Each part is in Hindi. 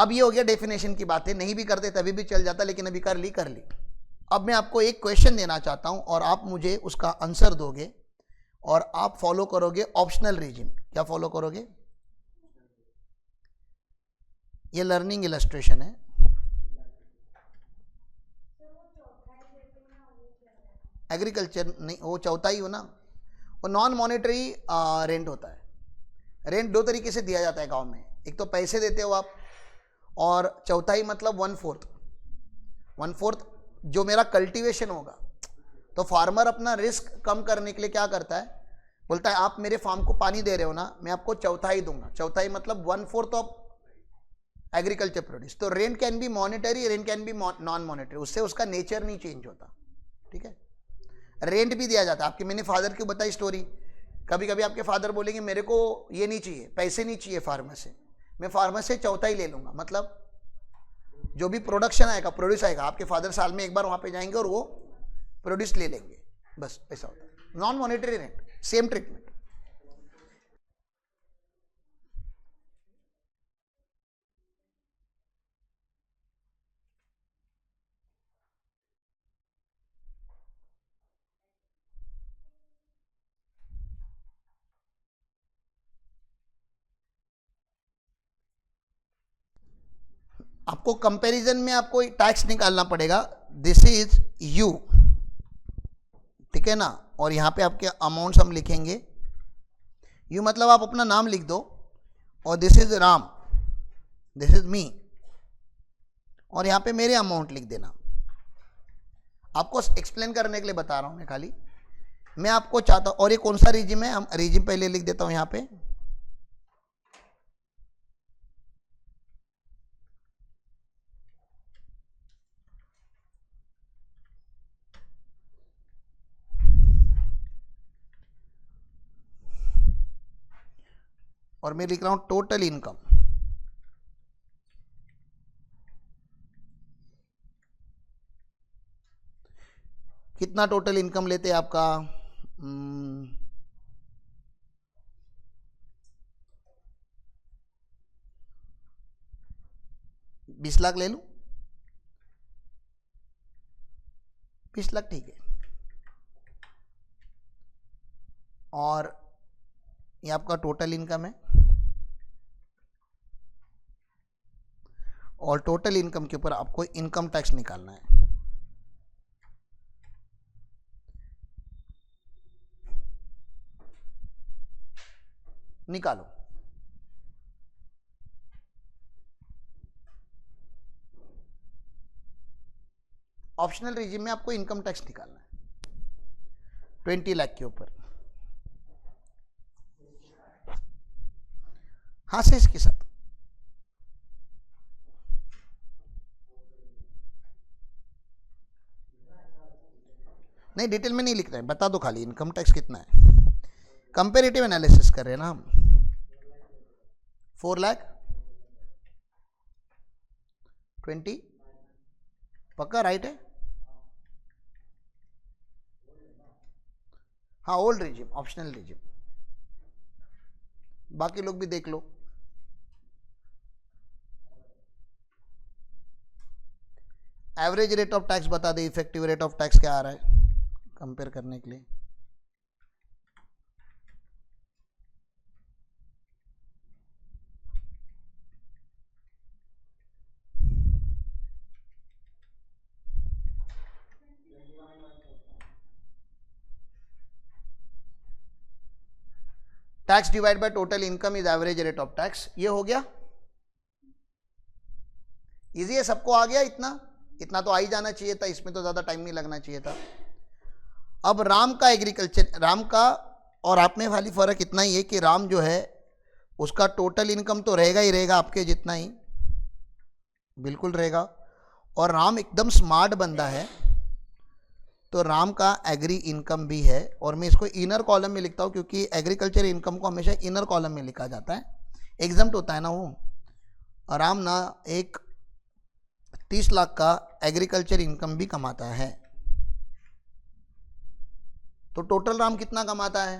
अब ये हो गया डेफिनेशन की बातें, नहीं भी करते तभी भी चल जाता, लेकिन अभी कर ली। अब मैं आपको एक क्वेश्चन देना चाहता हूं और आप मुझे उसका आंसर दोगे और आप फॉलो करोगे ऑप्शनल रीजन। क्या फॉलो करोगे? ये लर्निंग इलस्ट्रेशन है। एग्रीकल्चर नहीं, वो चौथाई हो ना, वो नॉन मॉनेटरी रेंट होता है। रेंट दो तरीके से दिया जाता है गांव में, एक तो पैसे देते हो आप, और चौथाई मतलब 1/4। 1/4 जो मेरा कल्टीवेशन होगा, तो फार्मर अपना रिस्क कम करने के लिए क्या करता है, बोलता है आप मेरे फार्म को पानी दे रहे हो ना, मैं आपको चौथाई दूंगा। चौथाई मतलब 1/4 ऑफ एग्रीकल्चर प्रोड्यूस। तो rent can be monetary, rent can be non monetary, उससे उसका नेचर नहीं चेंज होता। ठीक है, रेंट भी दिया जाता है। आपके मैंने फादर की बताई स्टोरी, कभी कभी आपके फादर बोलेंगे मेरे को ये नहीं चाहिए, पैसे नहीं चाहिए फार्मर से, मैं फार्मर से चौथाई ले लूंगा। मतलब जो भी प्रोडक्शन आएगा, प्रोड्यूस आएगा, आपके फादर साल में एक बार वहां पे जाएंगे और वो प्रोड्यूस ले लेंगे, बस ऐसा होता है। Non monetary rent, same treatment. आपको कंपैरिजन में आपको टैक्स निकालना पड़ेगा। दिस इज यू, ठीक है ना, और यहां पे आपके अमाउंट्स हम लिखेंगे। यू मतलब आप अपना नाम लिख दो, और this is Ram, this is me, और यहां पे मेरे अमाउंट लिख देना। आपको एक्सप्लेन करने के लिए बता रहा हूं मैं खाली। मैं आपको चाहता हूं, और ये कौन सा रिजिम है, हम रिजिम पहले लिख देता हूं यहां पे। और मैं लिख रहा हूं टोटल इनकम। कितना टोटल इनकम लेते हैं आपका? 20 लाख ले लूं? 20 लाख ठीक है। और ये आपका टोटल इनकम है, और टोटल इनकम के ऊपर आपको इनकम टैक्स निकालना है। निकालो। ऑप्शनल रिजिम में आपको इनकम टैक्स निकालना है 20 लाख के ऊपर। हाँ से इसके साथ नहीं, डिटेल में नहीं लिख रहे हैं, बता दो खाली इनकम टैक्स कितना है। कंपेरेटिव एनालिसिस कर रहे हैं ना हम। 4 लाख 20 पक्का राइट है? हाँ, ओल्ड रिजिम, ऑप्शनल रिजिम। बाकी लोग भी देख लो। एवरेज रेट ऑफ टैक्स बता दे, इफेक्टिव रेट ऑफ टैक्स क्या आ रहा है कंपेयर करने के लिए। Tax divide by total income is average rate of tax. ये हो गया इजी है, सबको आ गया? इतना तो आ ही जाना चाहिए था, इसमें तो ज्यादा टाइम नहीं लगना चाहिए था। अब राम का एग्रीकल्चर, राम का और आप में खाली फर्क इतना ही है कि राम जो है उसका टोटल इनकम तो रहेगा ही रहेगा आपके जितना ही, बिल्कुल रहेगा। और राम एकदम स्मार्ट बंदा है, तो राम का एग्री इनकम भी है। और मैं इसको इनर कॉलम में लिखता हूँ, क्योंकि एग्रीकल्चर इनकम को हमेशा इनर कॉलम में लिखा जाता है, एग्जम्प्ट होता है ना वो। राम ना एक 30 लाख का एग्रीकल्चर इनकम भी कमाता है। तो टोटल राम कितना कमाता है?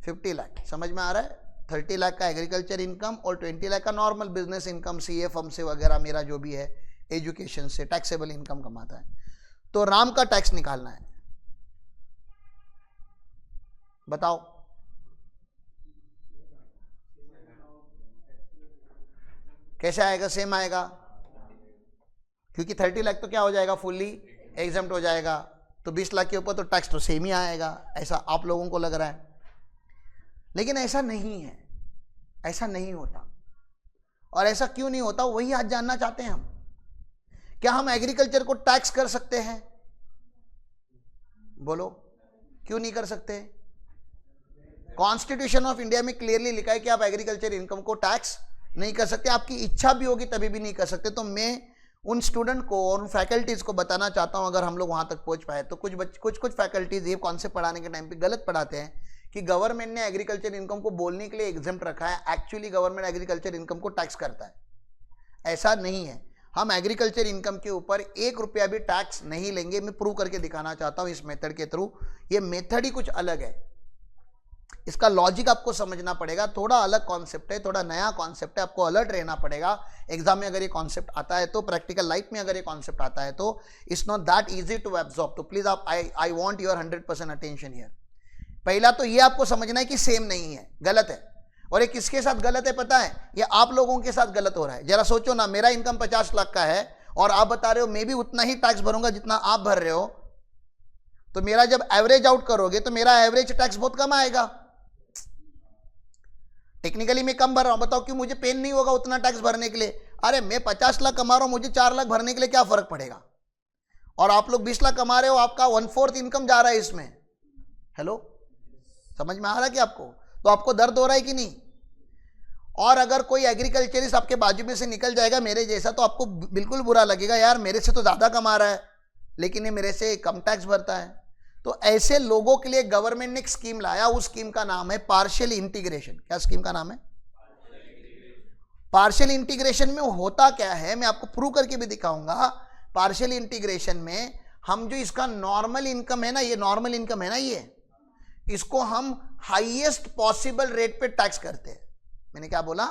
50 लाख। समझ में आ रहा है? 30 लाख का एग्रीकल्चर इनकम और 20 लाख का normal business income, CA firm से वगैरह मेरा जो भी है एजुकेशन से टैक्सेबल इनकम कमाता है। तो राम का टैक्स निकालना है, बताओ। कैसे आएगा? सेम आएगा, क्योंकि 30 लाख तो क्या हो जाएगा, फुल्ली एग्जम्प्ट हो जाएगा, तो 20 लाख के ऊपर तो टैक्स तो सेम ही आएगा, ऐसा आप लोगों को लग रहा है। लेकिन ऐसा नहीं है, ऐसा नहीं होता। और ऐसा क्यों नहीं होता, वही आज जानना चाहते हैं हम। क्या हम एग्रीकल्चर को टैक्स कर सकते हैं? बोलो, क्यों नहीं कर सकते? कॉन्स्टिट्यूशन ऑफ इंडिया में क्लियरली लिखा है कि आप एग्रीकल्चर इनकम को टैक्स नहीं कर सकते। आपकी इच्छा भी होगी तभी भी नहीं कर सकते। तो मैं उन स्टूडेंट को और उन फैकल्टीज को बताना चाहता हूं, अगर हम लोग वहां तक पहुंच पाए तो कुछ फैकल्टीज ये कॉन्सेप्ट पढ़ाने के टाइम पे गलत पढ़ाते हैं कि गवर्नमेंट ने एग्रीकल्चर इनकम को बोलने के लिए एग्जम्प्ट रखा है। एक्चुअली गवर्नमेंट एग्रीकल्चर इनकम को टैक्स करता है, ऐसा नहीं है। हम एग्रीकल्चर इनकम के ऊपर 1 रुपया भी टैक्स नहीं लेंगे। मैं प्रूव करके दिखाना चाहता हूं इस मेथड के थ्रू। ये मेथड ही कुछ अलग है, इसका लॉजिक आपको समझना पड़ेगा। थोड़ा अलग कॉन्सेप्ट है, थोड़ा नया कॉन्सेप्ट है, आपको अलर्ट रहना पड़ेगा। एग्जाम में अगर ये कॉन्सेप्ट आता है तो, प्रैक्टिकल लाइफ में अगर ये कॉन्सेप्ट आता है तो it's not that easy to absorb. तो प्लीज आप I want your 100% attention here. पहला तो ये आपको समझना है कि सेम नहीं है, गलत है। और ये किसके साथ गलत है पता है? ये आप लोगों के साथ गलत हो रहा है। जरा सोचो ना, मेरा इनकम 50 लाख का है और आप बता रहे हो मैं भी उतना ही टैक्स भरूंगा जितना आप भर रहे हो, तो मेरा जब एवरेज आउट करोगे तो मेरा एवरेज टैक्स बहुत कम आएगा। टेक्निकली मैं कम भर रहा हूं, बताओ क्यों? मुझे पेन नहीं होगा उतना टैक्स भरने के लिए। अरे मैं 50 लाख कमा रहा हूं, मुझे 4 लाख भरने के लिए क्या फर्क पड़ेगा? और आप लोग 20 लाख कमा रहे हो, आपका 1/4 इनकम जा रहा है इसमें। हेलो, समझ में आ रहा है कि आपको? तो आपको दर्द हो रहा है कि नहीं? और अगर कोई एग्रीकल्चरिस्ट आपके बाजू में से निकल जाएगा मेरे जैसा, तो आपको बिल्कुल बुरा लगेगा, यार मेरे से तो ज्यादा कमा रहा है लेकिन ये मेरे से कम टैक्स भरता है। तो ऐसे लोगों के लिए गवर्नमेंट ने एक स्कीम लाया, उस स्कीम का नाम है पार्शियल इंटीग्रेशन। क्या स्कीम का नाम है? पार्शियल इंटीग्रेशन में होता क्या है मैं आपको प्रूव करके भी दिखाऊंगा। पार्शियल इंटीग्रेशन में हम जो इसका नॉर्मल इनकम है ना, ये नॉर्मल इनकम है ना, ये इसको हम हाईएस्ट पॉसिबल रेट पे टैक्स करते हैं। मैंने क्या बोला?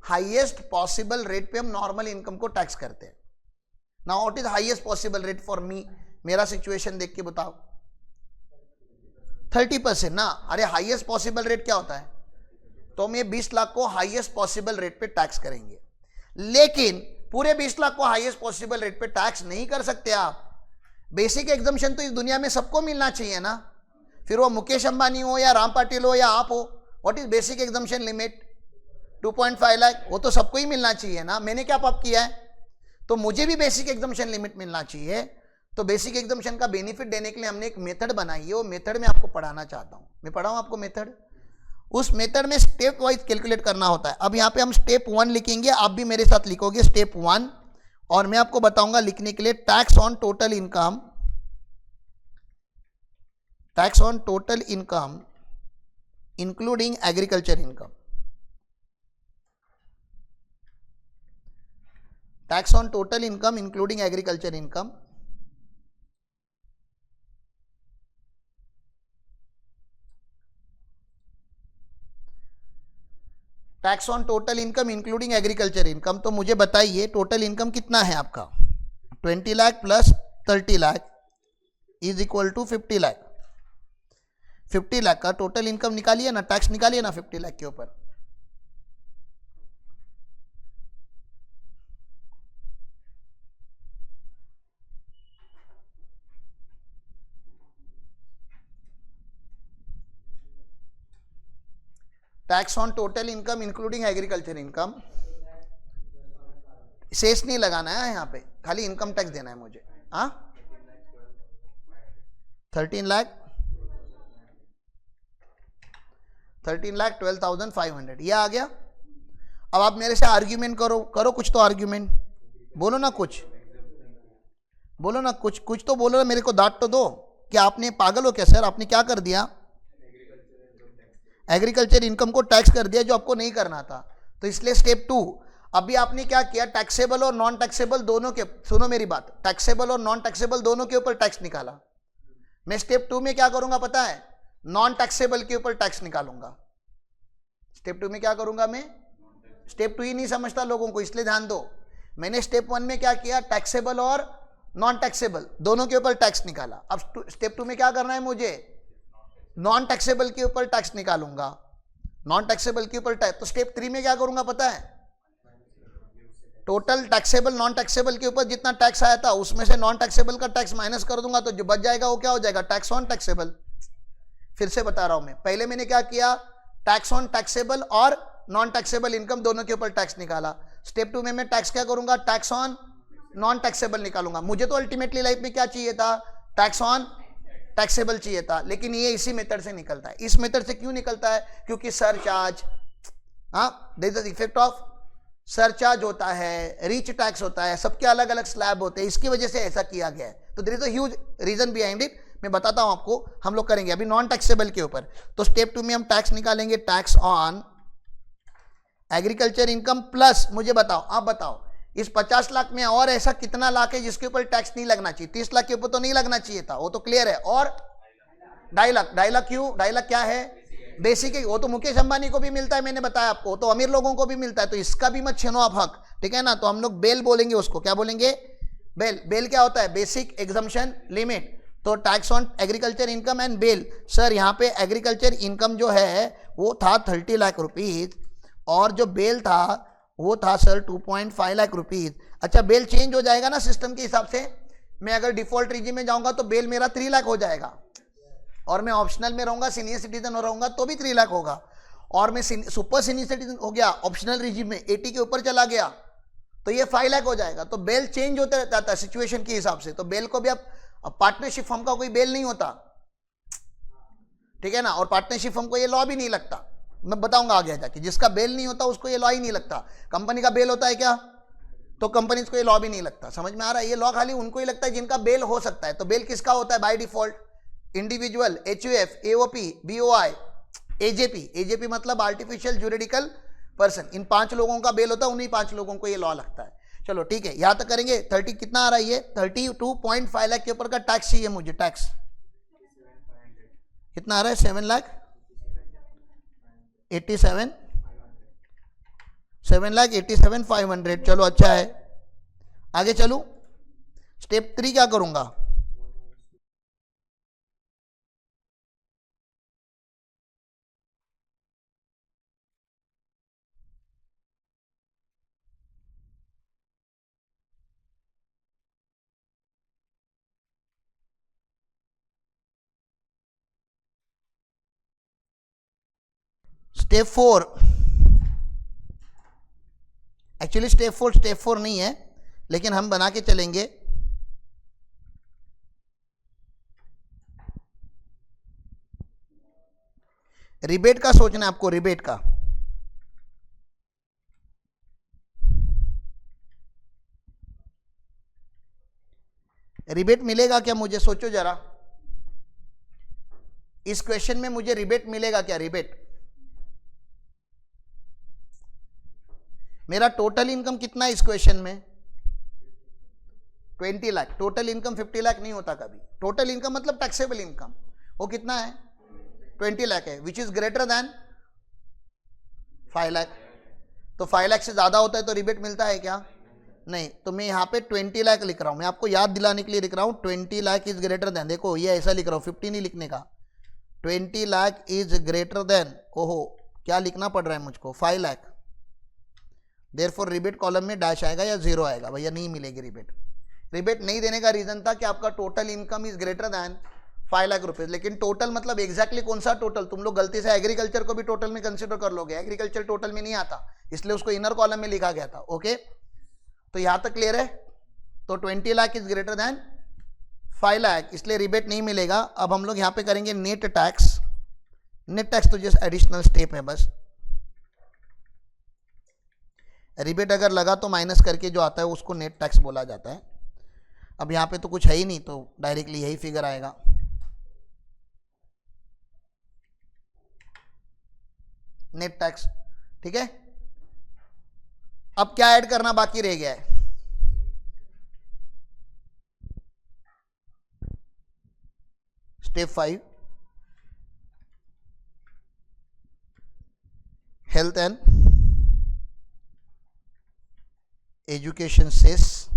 हाईएस्ट पॉसिबल रेट पे हम नॉर्मल इनकम को टैक्स करते हैं। Now what is highest possible rate for me? मेरा सिचुएशन देख के बताओ। 30% ना। अरे हाईएस्ट पॉसिबल रेट क्या होता है? तो हम ये 20 लाख को हाईएस्ट पॉसिबल रेट पे टैक्स करेंगे। लेकिन पूरे 20 लाख को हाईएस्ट पॉसिबल रेट पे टैक्स नहीं कर सकते आप। बेसिक एग्जम्पशन तो इस दुनिया में सबको मिलना चाहिए ना, फिर वो मुकेश अंबानी हो या राम पाटिल हो या आप हो। What is basic exemption limit? 2.5 lakh. वो तो सबको ही मिलना चाहिए ना। मैंने क्या पाप किया है? तो मुझे भी बेसिक एग्जम्पशन लिमिट मिलना चाहिए। तो बेसिक एग्जम्पशन का बेनिफिट देने के लिए हमने एक मेथड बनाई है, वो मेथड में आपको पढ़ाना चाहता हूं। मैं पढ़ाऊं आपको मेथड? उस मेथड में स्टेप वाइज कैलकुलेट करना होता है। अब यहां पे हम स्टेप 1 लिखेंगे, आप भी मेरे साथ लिखोगे स्टेप 1, और मैं आपको बताऊंगा लिखने के लिए tax on total income, tax on total income including agriculture income, tax on total income including agriculture income. Tax on total income including agriculture income. तो मुझे बताइए टोटल इनकम कितना है आपका? 20 lakh plus 30 lakh is equal to 50 lakh. 50 lakh का टोटल इनकम निकालिए ना, टैक्स निकालिए ना 50 लाख के ऊपर। Tax on total income including agriculture income. शेष नहीं लगाना है यहाँ पे, खाली इनकम टैक्स देना है मुझे। हाँ, 13 लाख 12,500 ये आ गया। अब आप मेरे से आर्ग्यूमेंट करो कुछ तो आर्ग्यूमेंट बोलो ना, कुछ बोलो ना, कुछ तो बोलो ना, मेरे को डांट तो दो। क्या आपने पागल हो क्या सर? आपने क्या कर दिया? एग्रीकल्चर इनकम को टैक्स कर दिया जो आपको नहीं करना था। तो इसलिए स्टेप 2, अभी आपने क्या किया? टैक्सेबल और नॉन टैक्सेबल दोनों के, सुनो मेरी बात, टैक्सेबल और नॉन टैक्सेबल दोनों के ऊपर टैक्स निकाला। मैं स्टेप 2 में क्या करूंगा पता है? नॉन टैक्सेबल के ऊपर टैक्स निकालूंगा। स्टेप 2 में क्या करूंगा मैं, स्टेप 2 ही नहीं समझता लोगों को, इसलिए ध्यान दो। मैंने स्टेप 1 में क्या किया, टैक्सेबल और नॉन टैक्सेबल दोनों के ऊपर टैक्स निकाला। अब स्टेप 2 में क्या करना है मुझे, नॉन टैक्सेबल के ऊपर टैक्स निकालूंगा, नॉन टैक्सेबल के ऊपर टैक्स। तो स्टेप 3 में क्या करूंगा पता है, टोटल टैक्सेबल नॉन टैक्सेबल के ऊपर जितना टैक्स आया था उसमें से नॉन टैक्सेबल का टैक्स माइनस कर दूंगा, तो जो बच जाएगा वो क्या हो जाएगा, टैक्स ऑन टैक्सेबल। फिर से बता रहा हूं मैं, पहले मैंने क्या किया, टैक्स ऑन टैक्सेबल और नॉन टैक्सेबल इनकम दोनों के ऊपर टैक्स निकाला। स्टेप 2 में मैं टैक्स क्या करूंगा, टैक्स ऑन नॉन टैक्सेबल निकालूंगा। मुझे तो अल्टीमेटली लाइफ में क्या चाहिए था, टैक्स ऑन टैक्सेबल चाहिए था, लेकिन ये इसी मेथड से निकलता है। इस मेथड से क्यों निकलता है, क्योंकि surcharge, there is the effect of surcharge होता है, रीच टैक्स होता है, सबके अलग अलग स्लैब होते हैं, इसकी वजह से ऐसा किया गया है। तो there is a huge reason behind it, मैं बताता हूं आपको। हम लोग करेंगे अभी नॉन टैक्सेबल के ऊपर। तो स्टेप 2 में हम टैक्स निकालेंगे, tax on agriculture income plus, मुझे बताओ, आप बताओ, इस 50 लाख में और ऐसा कितना लाख है जिसके ऊपर टैक्स नहीं लगना चाहिए। 30 लाख के ऊपर तो नहीं लगना चाहिए था, वो तो क्लियर है। और 2.5 लाख, 2.5 लाख क्यों, 2.5 लाख क्या है, बेसिक है। वो तो मुकेश अंबानी को भी मिलता है, मैंने बताया आपको, तो अमीर लोगों को भी मिलता है, तो इसका भी मत छीनो आप हक, ठीक है ना। तो हम लोग बेल बोलेंगे उसको, क्या बोलेंगे, बेल। बेल क्या होता है, बेसिक एग्जम्पशन लिमिट। तो tax on agriculture income and BEL. Sir यहाँ पे एग्रीकल्चर इनकम जो है वो था 30 लाख रुपीज, और जो बेल था वो था सर 2.5 लाख रुपीज। अच्छा, बेल चेंज हो जाएगा ना सिस्टम के हिसाब से। मैं अगर डिफॉल्ट रीजिम में जाऊंगा तो बेल मेरा 3 लाख हो जाएगा, और मैं ऑप्शनल में रहूंगा, सीनियर सिटीजन हो रहूंगा तो भी 3 लाख होगा, और मैं सुपर सीनियर सिटीजन हो गया ऑप्शनल रीजिम में, 80 के ऊपर चला गया तो ये 5 लाख हो जाएगा। तो बेल चेंज होते रहता है सिचुएशन के हिसाब से। तो बेल को भी आप, पार्टनरशिप फर्म का कोई बेल नहीं होता, ठीक है ना, और पार्टनरशिप फर्म को ये लॉ भी नहीं लगता। मैं बताऊंगा आगे जाके, जिसका बेल नहीं होता उसको ये लॉ ही नहीं लगता। कंपनी का बेल होता है क्या, तो कंपनी को ये लॉ भी नहीं लगता। समझ में आ रहा है, ये लॉ खाली उनको ही लगता है जिनका बेल हो सकता है। तो बेल किसका होता है by default, individual, HUF, AOP, BOI, AJP. AJP मतलब आर्टिफिशियल ज्यूरिडिकल पर्सन, इन 5 लोगों का बेल होता है, उन्हीं 5 लोगों को ये लॉ लगता है। चलो ठीक है, यहां तक करेंगे। 30 कितना आ रहा है, ये 32.5 लाख के ऊपर का टैक्स चाहिए मुझे। टैक्स कितना आ रहा है, 7 लाख 87, 7,87,500। चलो अच्छा है, आगे चलू। स्टेप 3 क्या करूंगा, स्टेप 4। एक्चुअली स्टेप 4 नहीं है, लेकिन हम बना के चलेंगे। रिबेट का सोचना है आपको, रिबेट का। रिबेट मिलेगा क्या मुझे, सोचो जरा, इस क्वेश्चन में मुझे रिबेट मिलेगा क्या, रिबेट। मेरा टोटल इनकम कितना है इस क्वेश्चन में, 20 लाख। टोटल इनकम 50 लाख नहीं होता कभी। टोटल इनकम मतलब टैक्सेबल इनकम, वो कितना है, 20 लाख है, which is greater than 5 lakh. तो 5 लाख से ज्यादा होता है तो रिबेट मिलता है क्या, नहीं। तो मैं यहाँ पे 20 लाख लिख रहा हूं, मैं आपको याद दिलाने के लिए लिख रहा हूं, 20 लाख इज ग्रेटर देन। देखो ये ऐसा लिख रहा हूं, 50 नहीं लिखने का, 20 लाख इज ग्रेटर देन, ओहो क्या लिखना पड़ रहा है मुझको, 5 लाख। देयरफॉर रिबेट कॉलम में डैश आएगा या 0 आएगा, भैया नहीं मिलेगी रिबेट। रिबेट नहीं देने का रीजन था कि आपका total income is greater than 5 lakh रुपए। लेकिन टोटल मतलब एग्जैक्टली कौन सा टोटल, तुम लोग गलती से एग्रीकल्चर को भी टोटल में कंसिडर कर लोगे, एग्रीकल्चर टोटल में नहीं आता, इसलिए उसको इनर कॉलम में लिखा गया था। ओके, तो यहां तक क्लियर है। तो 20 lakh is greater than 5 lakh, इसलिए रिबेट नहीं मिलेगा। अब हम लोग यहां पे करेंगे नेट टैक्स। नेट टैक्स तो जस्ट एडिशनल स्टेप है बस। रिबेट अगर लगा तो माइनस करके जो आता है उसको नेट टैक्स बोला जाता है। अब यहाँ पे तो कुछ है ही नहीं, तो डायरेक्टली यही फिगर आएगा। नेट टैक्स, ठीक है। अब क्या ऐड करना बाकी रह गया है, step 5। health and education cess,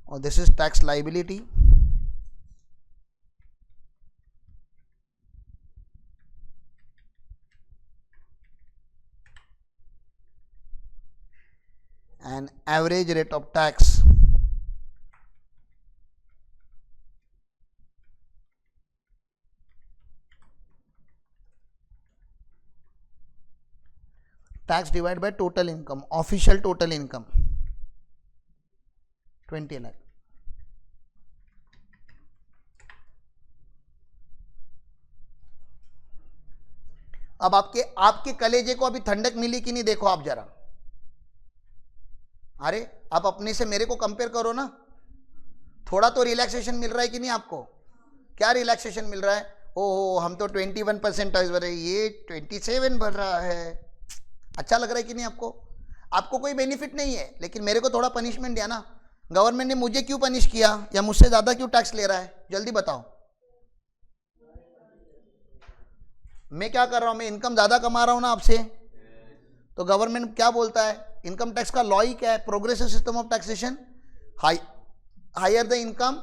or this is tax liability. And average rate of tax. Tax divided by total income, official total income 20 lakh. अब आपके आपके कलेजे को अभी ठंडक मिली कि नहीं, देखो आप जरा। अरे आप अपने से मेरे को कंपेयर करो ना, थोड़ा तो रिलैक्सेशन मिल रहा है कि नहीं आपको? क्या रिलैक्सेशन मिल रहा है? ओहो हम तो 21% टैक्स भर रहे, ये 27 भर रहा है। अच्छा लग रहा है कि नहीं आपको? आपको कोई बेनिफिट नहीं है, लेकिन मेरे को थोड़ा पनिशमेंट दिया ना। गवर्नमेंट ने मुझे क्यों पनिश किया, या मुझसे ज्यादा क्यों टैक्स ले रहा है? जल्दी बताओ। मैं क्या कर रहा हूं? मैं इनकम ज्यादा कमा रहा हूं ना आपसे, तो गवर्नमेंट क्या बोलता है? इनकम टैक्स का लॉ ही क्या है? Progressive system of taxation, higher the income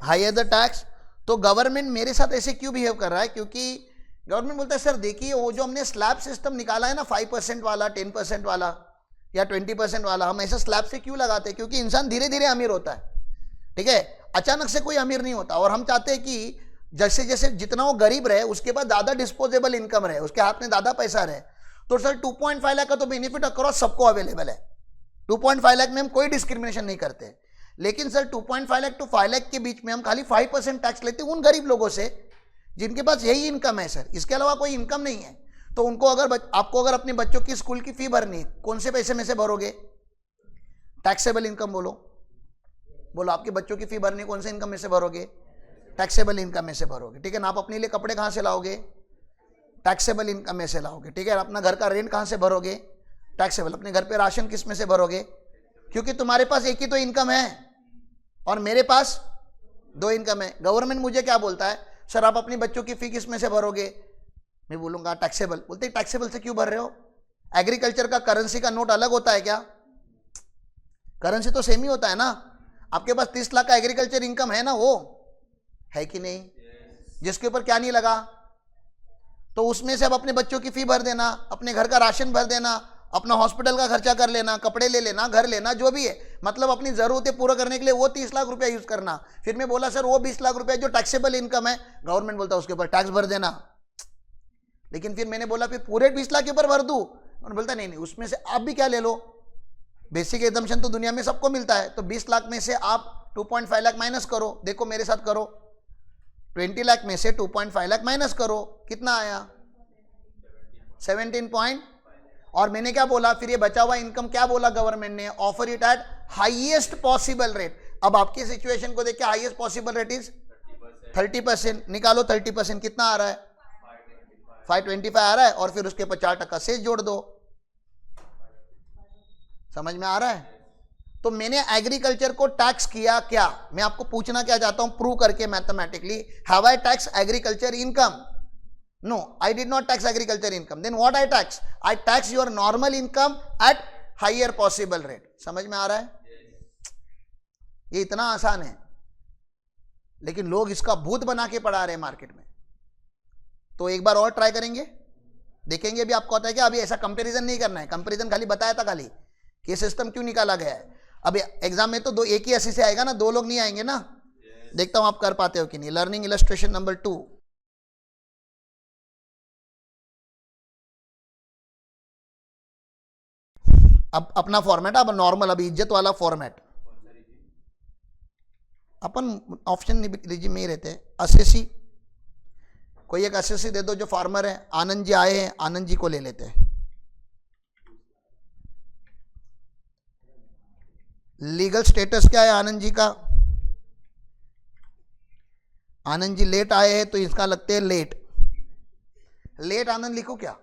higher the tax. तो गवर्नमेंट मेरे साथ ऐसे क्यों बिहेव कर रहा है? क्योंकि गवर्नमेंट बोलता है सर देखिए वो जो हमने स्लैब सिस्टम निकाला है ना, 5% वाला, 10% वाला या 20% वाला, हम ऐसा स्लैब से क्यों लगाते हैं? क्योंकि इंसान धीरे धीरे अमीर होता है, ठीक है, अचानक से कोई अमीर नहीं होता। और हम चाहते हैं कि जैसे जैसे जितना वो गरीब रहे उसके बाद ज्यादा डिस्पोजेबल इनकम रहे, उसके हाथ में ज्यादा पैसा रहे। तो सर 2.5 लाख का तो बेनिफिट अक्रॉस सबको अवेलेबल है। 2.5 लाख में हम कोई डिस्क्रिमिनेशन नहीं करते, लेकिन सर 2.5 लाख टू 5 लाख के बीच में हम खाली 5% टैक्स लेते हैं उन गरीब लोगों से जिनके पास यही इनकम है सर, इसके अलावा कोई इनकम नहीं है। तो उनको आपको अगर अपने बच्चों की स्कूल की फी भरनी है, कौन से पैसे में से भरोगे? टैक्सेबल इनकम बोलो, बोलो आपके बच्चों की फी भरनी कौन से इनकम में से भरोगे? टैक्सेबल इनकम में से भरोगे, ठीक है ना। आप अपने लिए कपड़े कहां से लाओगे? टैक्सेबल इनकम में से लाओगे, ठीक है। अपना घर का रेंट कहां से भरोगे? टैक्सेबल। अपने घर पे राशन किस में से भरोगे? क्योंकि तुम्हारे पास एक ही तो इनकम है और मेरे पास 2 इनकम है। गवर्नमेंट मुझे क्या बोलता है, सर आप अपनी बच्चों की फी किस में से भरोगे? मैं बोलूंगा टैक्सेबल। बोलते टैक्सेबल से क्यों भर रहे हो? एग्रीकल्चर का करेंसी का नोट अलग होता है क्या? करेंसी तो सेम ही होता है ना। आपके पास 30 लाख का एग्रीकल्चर इनकम है ना, वो है कि नहीं? जिसके ऊपर क्या नहीं लगा, तो उसमें से अब अपने बच्चों की फी भर देना, अपने घर का राशन भर देना, अपना हॉस्पिटल का खर्चा कर लेना, कपड़े ले लेना, घर लेना, जो भी है, मतलब अपनी जरूरतें पूरा करने के लिए वो 30 लाख रुपया यूज करना। फिर मैं बोला सर वो 20 लाख रुपया जो टैक्सेबल इनकम है, गवर्नमेंट बोलता है उसके ऊपर टैक्स भर देना। लेकिन फिर मैंने बोला फिर पूरे 20 लाख के ऊपर भर दूं? उन्होंने बोलता नहीं नहीं, उसमें से आप भी क्या ले लो, बेसिक एग्जम्पशन तो दुनिया में सबको मिलता है। तो 20 लाख में से आप 2.5 लाख माइनस करो, देखो मेरे साथ करो, 20 लाख में से 2.5 लाख माइनस करो, कितना आया? 17 और मैंने क्या बोला फिर? ये बचा हुआ इनकम क्या बोला गवर्नमेंट ने? Offer it at highest possible rate. अब आपकी सिचुएशन को देख के हाईएस्ट पॉसिबल रेट इज 30%। निकालो 30%, कितना आ रहा है? 525 आ रहा है, और फिर उसके 50% सेस जोड़ दो। समझ में आ रहा है? तो मैंने एग्रीकल्चर को टैक्स किया क्या? मैं आपको पूछना क्या चाहता हूं, प्रूव करके mathematically, have I tax agriculture income? No, I did not tax agriculture income. Then what I tax? I tax your normal income at higher possible rate. समझ में आ रहा है? ये इतना आसान है, लेकिन लोग इसका भूत बना के पढ़ा रहे हैं मार्केट में। तो एक बार और ट्राई करेंगे, देखेंगे भी आपको आता है क्या। अभी ऐसा कंपैरिजन नहीं करना है, कंपैरिजन खाली बताया था खाली कि सिस्टम क्यों निकाला गया है। अभी एग्जाम में तो एक ही 80 से आएगा ना, 2 लोग नहीं आएंगे ना। देखता हूं आप कर पाते हो कि नहीं। Learning illustration number 2। अब अपना फॉर्मेट, अब नॉर्मल, अभी इज्जत वाला फॉर्मेट। अपन ऑप्शन लीजिए में ही रहते हैं। असेसी, कोई एक असेसी दे दो जो फार्मर है। आनंद जी आए हैं, आनंद जी को ले लेते हैं। लीगल स्टेटस क्या है आनंद जी का? आनंद जी लेट आए हैं तो इसका लगते हैं लेट। लेट आनंद लिखो क्या?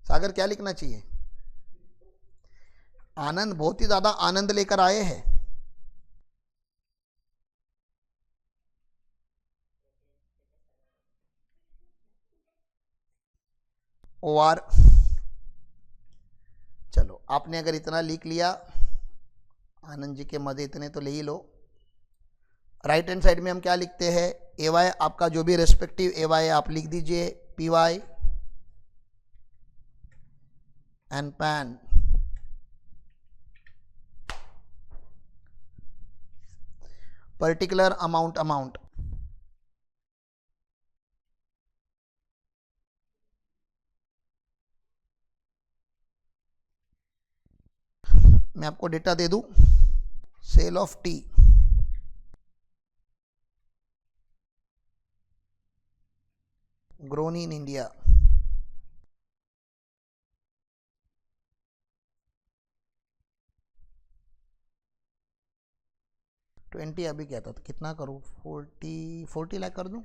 सागर क्या लिखना चाहिए? आनंद, बहुत ही ज्यादा आनंद लेकर आए हैं। और चलो, आपने अगर इतना लिख लिया, आनंद जी के मजे इतने तो ले ही लो। राइट हैंड साइड में हम क्या लिखते हैं? ए वाई, आपका जो भी रेस्पेक्टिव ए वाई आप लिख दीजिए, P Y and PAN. Particular amount मैं आपको डेटा दे दूं। Sale of tea, grown in India, twenty. अभी क्या था तो कितना करूं? 40 लाख कर दूं।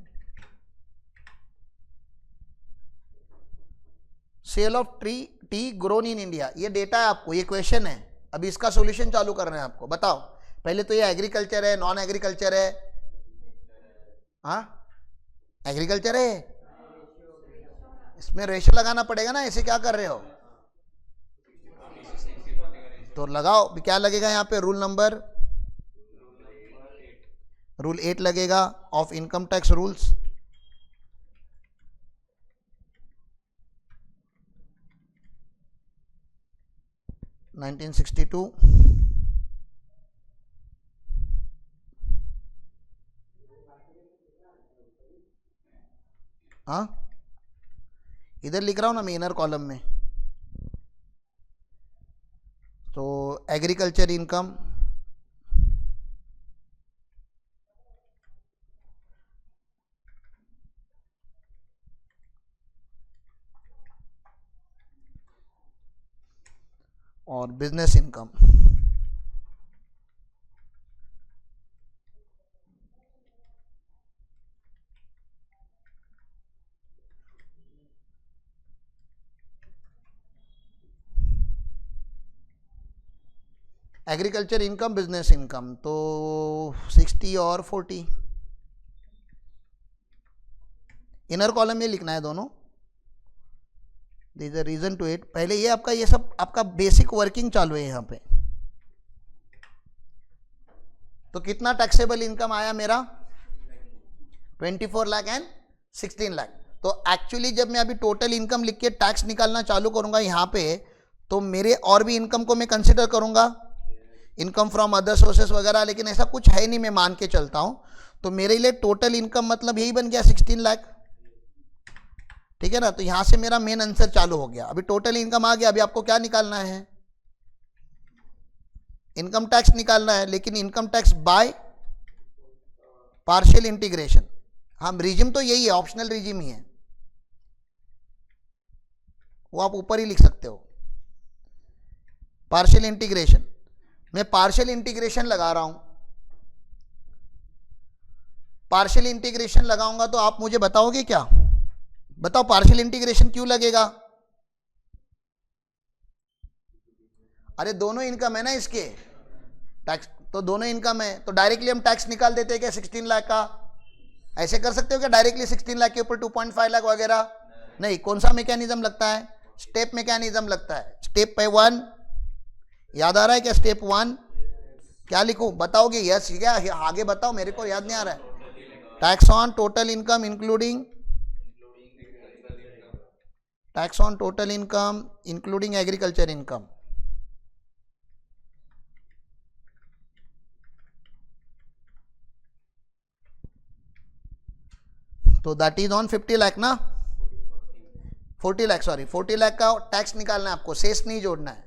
Sale of tea grown in India, ये डेटा है आपको, ये क्वेश्चन है। अभी इसका सॉल्यूशन चालू करना है आपको। बताओ, पहले तो ये एग्रीकल्चर है, नॉन एग्रीकल्चर है? हाँ, एग्रीकल्चर है। इसमें रेशियो लगाना पड़ेगा ना, ऐसे क्या कर रहे हो? तो लगाओ, क्या लगेगा यहाँ पे? रूल 8 लगेगा of income tax rules. Nineteen 62। हाँ, इधर लिख रहा हूं ना मैं, इनर कॉलम में। तो एग्रीकल्चर इनकम, और business income. Agriculture income, business income, तो 60 और 40 इनर कॉलम में लिखना है दोनों। There is a reason to it. पहले ये आपका, ये सब आपका बेसिक वर्किंग चालू है यहाँ पे। तो कितना टैक्सेबल इनकम आया मेरा? 24 लाख एंड 16 लाख। तो एक्चुअली जब मैं अभी टोटल इनकम लिख के टैक्स निकालना चालू करूंगा यहाँ पे, तो मेरे और भी इनकम को मैं कंसिडर करूंगा, इनकम फ्रॉम अदर सोर्सेस वगैरह, लेकिन ऐसा कुछ है नहीं, मैं मान के चलता हूं। तो मेरे लिए टोटल इनकम मतलब यही बन गया 16 लाख। ठीक है ना? तो यहां से मेरा मेन आंसर चालू हो गया। अभी टोटल इनकम आ गया, अभी आपको क्या निकालना है? इनकम टैक्स निकालना है, लेकिन income tax by partial integration. हम रिजिम तो यही है, ऑप्शनल रिजिम ही है, वो आप ऊपर ही लिख सकते हो। पार्शियल इंटीग्रेशन, मैं पार्शियल इंटीग्रेशन लगा रहा हूं। पार्शियल इंटीग्रेशन लगाऊंगा तो आप मुझे बताओगे क्या? बताओ, पार्शियल इंटीग्रेशन क्यों लगेगा? अरे दोनों इनकम है ना इसके, टैक्स तो दोनों इनकम है, तो डायरेक्टली हम टैक्स निकाल देते हैं क्या 16 लाख का? ऐसे कर सकते हो क्या डायरेक्टली 16 लाख के ऊपर 2.5 लाख वगैरह? नहीं, कौन सा मैकेनिज्म लगता है? स्टेप मैकेनिज्म लगता है। स्टेप पे 1 याद आ रहा है क्या? स्टेप 1 क्या लिखूं? बताओगे यस क्या? आगे बताओ, मेरे को याद नहीं आ रहा है। Tax on total income including, tax on total income including agriculture income. तो दैट इज ऑन 50 लाख ना, 40 लाख, सॉरी 40 लाख का टैक्स निकालना है आपको, शेष नहीं जोड़ना है।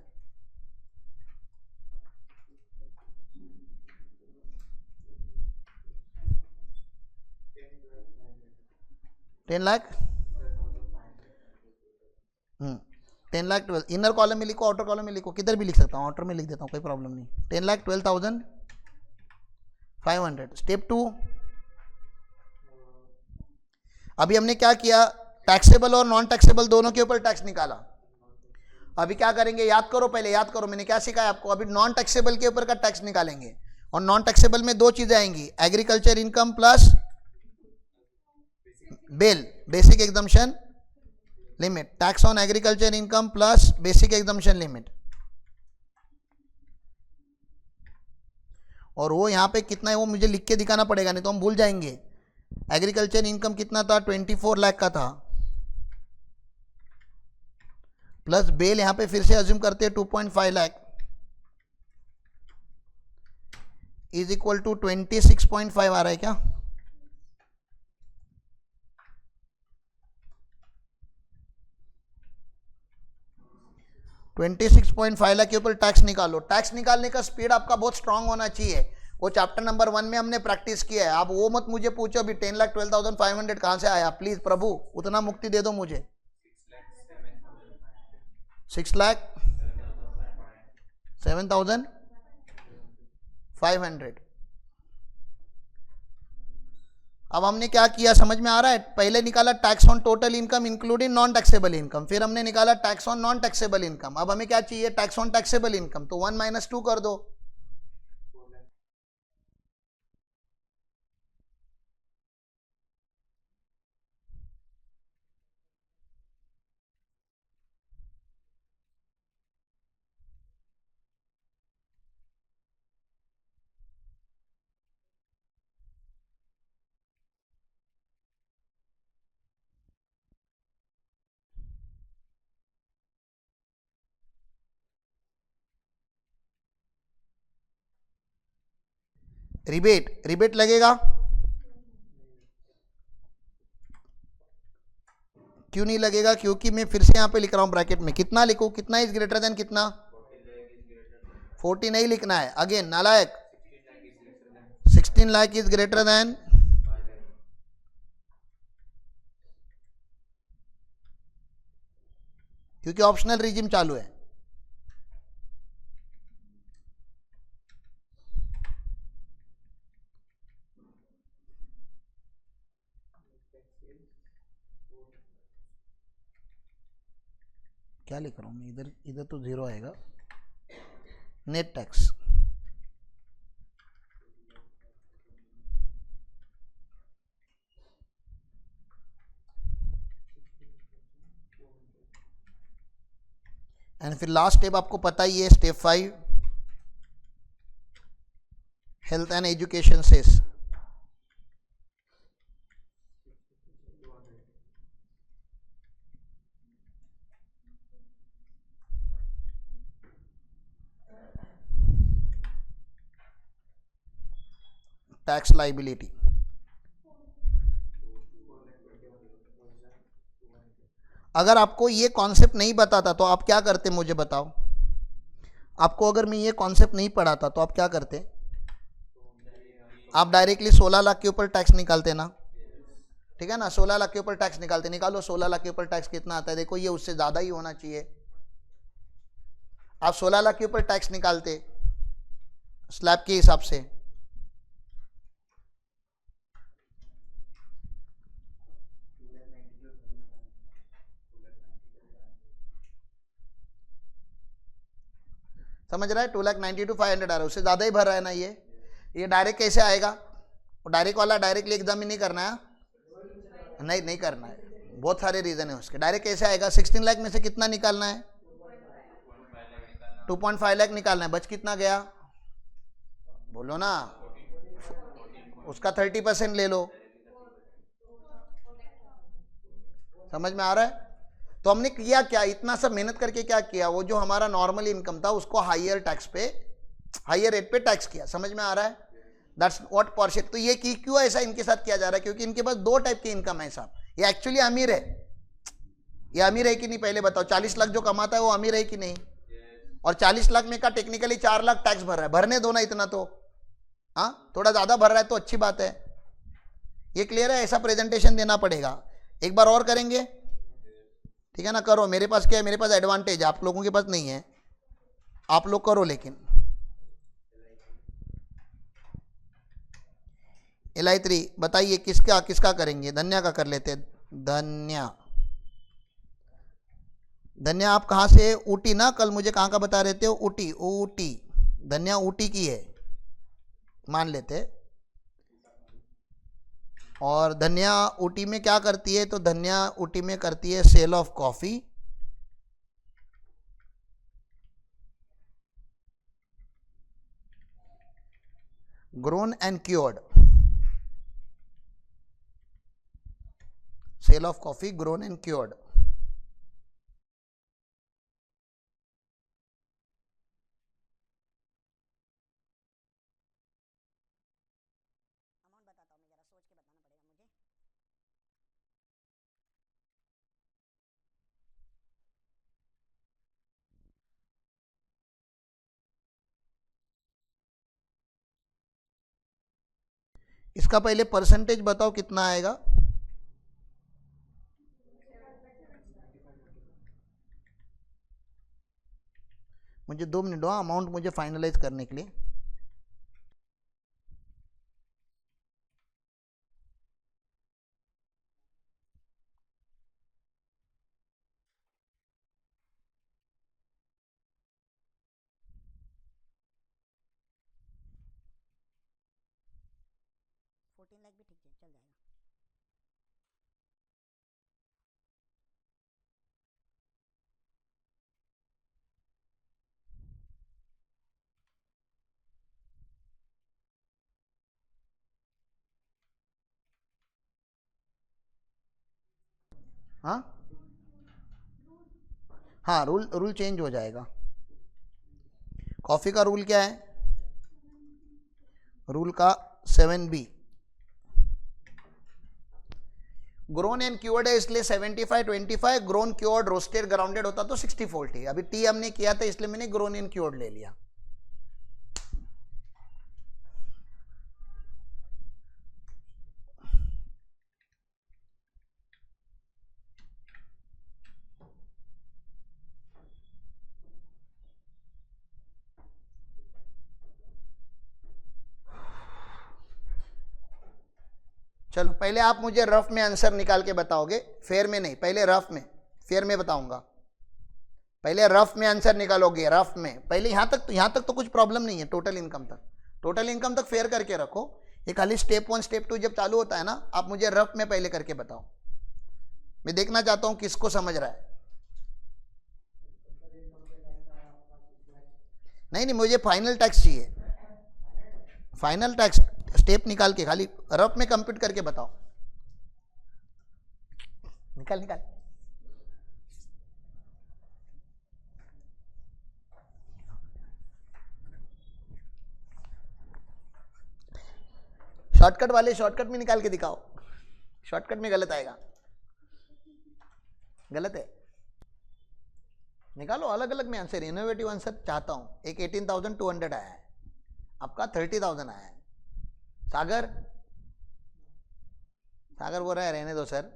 Ten lakh 10 lakh 12, inner column में लिखो, आउटर कॉलम में लिखो, किधर भी लिख सकता हूँ, आउटर में लिख देता हूँ, कोई प्रॉब्लम नहीं। 10 लाख 12,000 500। स्टेप 2, अभी हमने क्या किया, टैक्सेबल और नॉन टैक्सेबल दोनों के ऊपर टैक्स निकाला। अभी क्या करेंगे, याद करो, पहले याद करो मैंने क्या सिखाया आपको। अभी नॉन टैक्सेबल के ऊपर का टैक्स निकालेंगे, और नॉन टैक्सेबल में दो चीजें आएंगी, agriculture income plus BEL, basic exemption limit, tax on agriculture income plus basic exemption limit. और वो यहाँ पे कितना है वो मुझे लिख के दिखाना पड़ेगा, नहीं तो हम भूल जाएंगे। एग्रीकल्चर इनकम कितना था, 24 लाख का था, प्लस बेल यहां पे फिर से अज्यूम करते हैं 2.5 लाख इज इक्वल टू 26.5 आ रहा है क्या? $26.5 लाख के ऊपर टैक्स निकालो। टैक्स निकालने का स्पीड आपका बहुत स्ट्रांग होना चाहिए, वो चैप्टर नंबर 1 में हमने प्रैक्टिस किया है। आप वो मत मुझे पूछो अभी 10,12,500 कहां से आया, प्लीज प्रभु उतना मुक्ति दे दो मुझे। 6,07,500। अब हमने क्या किया समझ में आ रहा है? पहले निकाला tax on total income including non taxable income, फिर हमने निकाला tax on non taxable income. अब हमें क्या चाहिए, टैक्स ऑन टैक्सेबल इनकम, तो 1 - 2 कर दो। रिबेट, रिबेट लगेगा? क्यों नहीं लगेगा? क्योंकि मैं फिर से यहां पे लिख रहा हूं ब्रैकेट में, कितना लिखूं, कितना इज ग्रेटर देन कितना, 40 नहीं लिखना है, अगेन नालायक, 16 लाख इज ग्रेटर देन, क्योंकि ऑप्शनल रिजिम चालू है। क्या लिख रहा हूं मैं इधर, इधर तो 0 आएगा। नेट टैक्स, एंड फिर लास्ट स्टेप आपको पता ही है, step 5 health and education cess. Tax liability, अगर आपको ये कॉन्सेप्ट नहीं बताता तो आप क्या करते मुझे बताओ? आपको अगर मैं ये कॉन्सेप्ट नहीं पढ़ाता तो आप क्या करते? आप डायरेक्टली 16 लाख के ऊपर टैक्स निकालते ना, ठीक है ना, 16 लाख के ऊपर टैक्स निकालते, निकालो 16 लाख के ऊपर टैक्स कितना आता है, देखो ये उससे ज्यादा ही होना चाहिए। आप 16 लाख के ऊपर टैक्स निकालते स्लैब के हिसाब से, समझ रहा है? 2,92,500 आ रहा है, उससे ज्यादा ही भर रहा है ना ये डायरेक्ट कैसे आएगा? वो डायरेक्ट वाला डायरेक्टली एकदम ही नहीं करना है, नहीं करना है, बहुत सारे रीजन है उसके। डायरेक्ट कैसे आएगा? 16 लाख में से कितना निकालना है? 2.5 लाख निकालना है, बच कितना गया बोलो ना, उसका 30% ले लो। समझ में आ रहा है? तो हमने किया क्या, इतना सब मेहनत करके क्या किया, वो जो हमारा नॉर्मल इनकम था उसको हायर टैक्स पे, हायर रेट पे टैक्स किया। समझ में आ रहा है? That's what portion. तो ये क्यों ऐसा इनके साथ किया जा रहा है? क्योंकि इनके पास दो टाइप की इनकम है साहब। ये एक्चुअली अमीर है, ये अमीर है कि नहीं पहले बताओ? 40 लाख जो कमाता है वो अमीर है कि नहीं? और 40 लाख में का टेक्निकली 4 लाख टैक्स भर रहा है, भरने दो ना इतना तो, हाँ थोड़ा ज्यादा भर रहा है तो अच्छी बात है। ये क्लियर है? ऐसा प्रेजेंटेशन देना पड़ेगा। एक बार और करेंगे, ठीक है ना? करो, मेरे पास क्या है, मेरे पास एडवांटेज, आप लोगों के पास नहीं है, आप लोग करो। लेकिन Li3 बताइए किसका किसका करेंगे? धन्या का कर लेते हैं। धन्या, धन्या आप कहाँ से? ऊटी ना, कल मुझे कहाँ का बता रहे थे? ऊटी, ऊटी। धन्या ऊटी की है मान लेते। और धन्या ऊटी में क्या करती है? तो धन्या ऊटी में करती है sale of coffee. Grown and cured, sale of coffee grown and cured. इसका पहले परसेंटेज बताओ कितना आएगा? मुझे 2 मिनट दो, अमाउंट मुझे फाइनलाइज करने के लिए। हाँ हाँ, रूल रूल चेंज हो जाएगा। कॉफी का रूल क्या है? रूल का 7B ग्रोन एंड क्योर्ड है, इसलिए 75-25। ग्रोन क्योर्ड रोस्टेड ग्राउंडेड होता तो 60-40। अभी टी हमने किया था इसलिए मैंने ग्रोन एंड क्योर्ड ले लिया। चलो पहले आप मुझे रफ में आंसर निकाल के बताओगे, फेयर में नहीं, पहले रफ में, फेयर में बताऊंगा। पहले रफ में आंसर निकालोगे, रफ में पहले। यहां तक तो कुछ प्रॉब्लम नहीं है, टोटल इनकम तक, टोटल इनकम तक फेयर करके रखो। ये खाली स्टेप 1 स्टेप 2 जब चालू होता है ना, आप मुझे रफ में पहले करके बताओ। मैं देखना चाहता हूं किसको समझ रहा है। नहीं नहीं, मुझे फाइनल टैक्स चाहिए, फाइनल टैक्स स्टेप निकाल के, खाली रफ में कंप्यूट करके बताओ। निकाल निकाल। शॉर्टकट वाले शॉर्टकट में निकाल के दिखाओ, शॉर्टकट में गलत आएगा, गलत है। निकालो अलग अलग में आंसर, इनोवेटिव आंसर चाहता हूं। एक 18,200 आया है, आपका 30,000 आया है। सागर, सागर बोल रहा है रहने दो सर।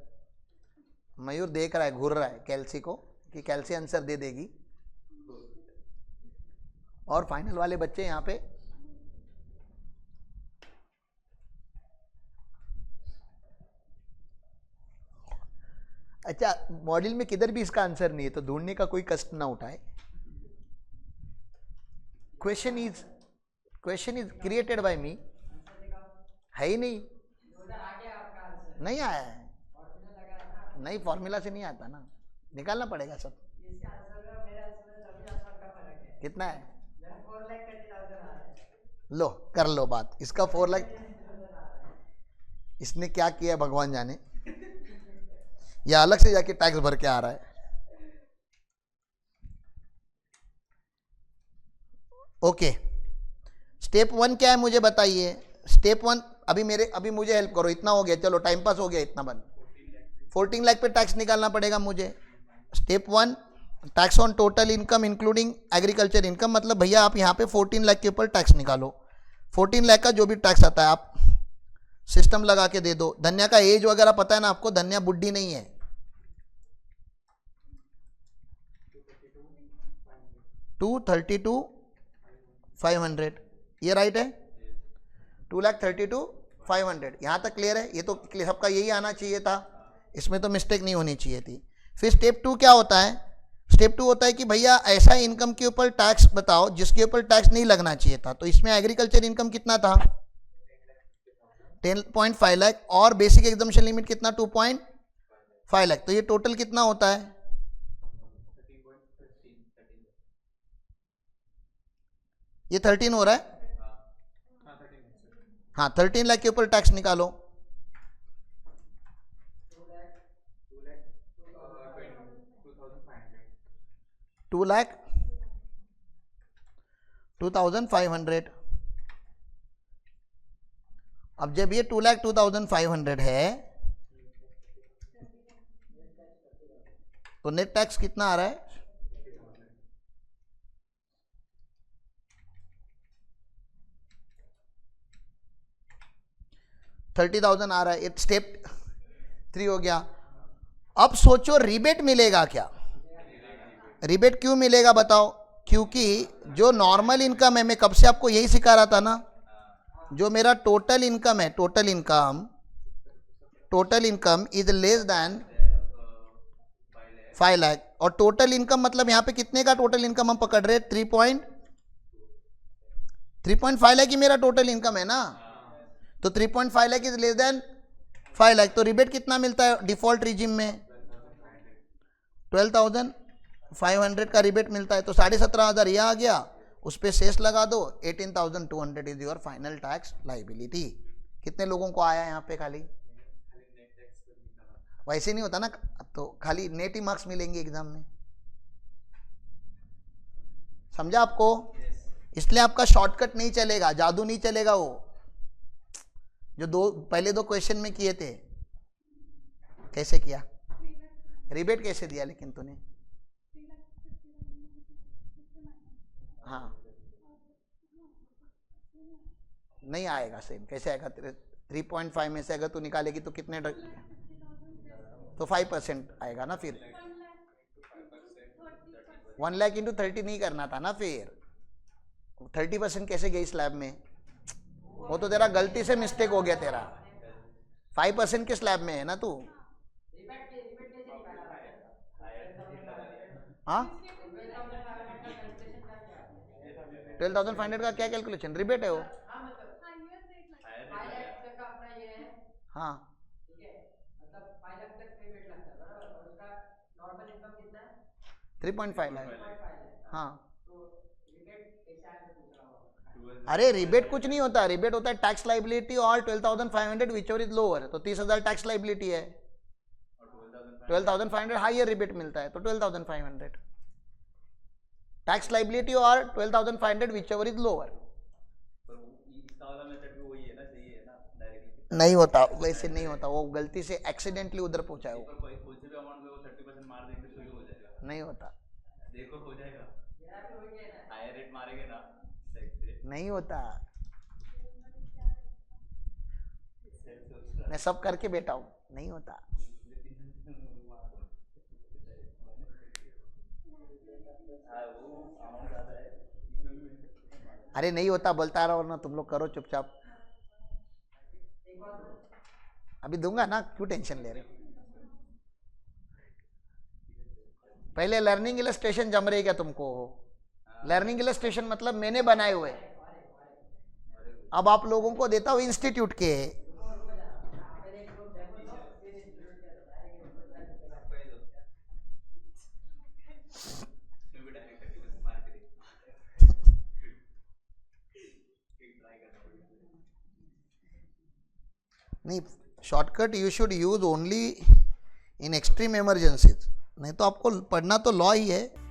मयूर देख रहा है, घूर रहा है कैल्सी को कि कैल्सी आंसर दे देगी। और फाइनल वाले बच्चे यहाँ पे अच्छा, मॉडल में किधर भी इसका आंसर नहीं है तो ढूंढने का कोई कष्ट ना उठाए। क्वेश्चन इज क्रिएटेड बाय मी, है ही नहीं, नहीं आया है, नहीं फॉर्मूला से नहीं आता ना, निकालना पड़ेगा सब। कितना है? लो कर लो बात, इसका 4 लाख, इसने क्या किया भगवान जाने, या अलग से जाके टैक्स भर के आ रहा है। ओके, स्टेप 1 क्या है मुझे बताइए। स्टेप 1 अभी मुझे हेल्प करो, इतना हो गया, चलो टाइम पास हो गया, इतना बन 14 लाख पे टैक्स निकालना पड़ेगा मुझे। Step 1 tax on total income including agriculture income, मतलब भैया आप यहाँ पे 14 लाख के ऊपर टैक्स निकालो। 14 लाख का जो भी टैक्स आता है आप सिस्टम लगा के दे दो। धन्या का एज वगैरह पता है ना आपको, धन्या बुढ़ी नहीं है। 232,500 ये राइट है, 2,32,500। 500। यहाँ तक क्लियर है? ये तो सबका यही आना चाहिए था, इसमें तो मिस्टेक नहीं होनी चाहिए थी। फिर स्टेप 2 क्या होता है? स्टेप 2 होता है कि भैया ऐसा इनकम के ऊपर टैक्स बताओ जिसके ऊपर टैक्स नहीं लगना चाहिए था। तो इसमें एग्रीकल्चर इनकम कितना था? 10.5 लाख, और बेसिक एग्जम्पशन लिमिट कितना? 2.5 लाख। तो ये टोटल कितना होता है? ये 13 हो रहा है। हाँ, 13 लाख के ऊपर टैक्स निकालो। 2,2500। अब जब ये 2,02,500 है तो नेट टैक्स कितना आ रहा है? 30,000 आ रहा है। स्टेप 3 हो गया। अब सोचो रिबेट मिलेगा क्या? रिबेट क्यों मिलेगा बताओ? क्योंकि जो नॉर्मल इनकम है, मैं कब से आपको यही सिखा रहा था ना, जो मेरा टोटल इनकम है, total income is less than 5 lakh. और टोटल इनकम मतलब यहां पे कितने का टोटल इनकम हम पकड़ रहे हैं? 3.5 लाख ही मेरा टोटल इनकम है ना। तो 3.5 lakh is less than 5 lakh. तो रिबेट कितना मिलता है डिफॉल्ट रिजिम में? 12,500 का रिबेट मिलता है। तो 17,500 यह आ गया, उस पर शेष लगा दो। 18,200 is your final tax liability. कितने लोगों को आया यहाँ पे? खाली वैसे नहीं होता ना, तो खाली नेट ही मार्क्स मिलेंगे एग्जाम में। समझा आपको? इसलिए आपका शॉर्टकट नहीं चलेगा, जादू नहीं चलेगा। वो जो पहले दो क्वेश्चन में किए थे, कैसे किया? रिबेट कैसे दिया लेकिन तूने? हाँ, नहीं आएगा सेम। कैसे आएगा? 3.5 में से अगर तू निकालेगी तो कितने तो 5% आएगा ना। फिर 1 लाख इंटू 30 नहीं करना था ना। फिर 30% कैसे गई स्लैब में? वो तो तेरा गलती से मिस्टेक हो गया तेरा। 5% के स्लैब में है ना तू। हाँ, 12,500 का क्या कैलकुलेशन? रिबेट है वो। हाँ, 3.5 लाख। हाँ, अरे रिबेट कुछ नहीं होता। रिबेट होता है टैक्स लाइबिलिटी और 12,500 विच इज लोअर। तो 30,000 टैक्स लाइबिलिटी है, 12,500 हाइयर रिबेट मिलता है, तो 12,500 टैक्स लाइबिलिटी और 12,500 विच एवर इज लोअर। नहीं होता वैसे, नहीं होता वो, गलती से एक्सीडेंटली उधर पहुंचा है वो। नहीं होता, देखो हो जाएगा, हायर रेट मारेंगे ना, नहीं होता। मैं सब करके बैठा हूं, नहीं होता। अरे नहीं होता, बोलता रहो ना, तुम लोग करो चुपचाप। अभी दूंगा ना, क्यों टेंशन ले रहे हो? पहले लर्निंग इलस्ट्रेशन जम रही क्या तुमको? लर्निंग इलस्ट्रेशन मतलब मैंने बनाए हुए, अब आप लोगों को देता हूं इंस्टीट्यूट के। नहीं, shortcut you should use only in extreme emergencies. नहीं तो आपको पढ़ना तो लॉ ही है।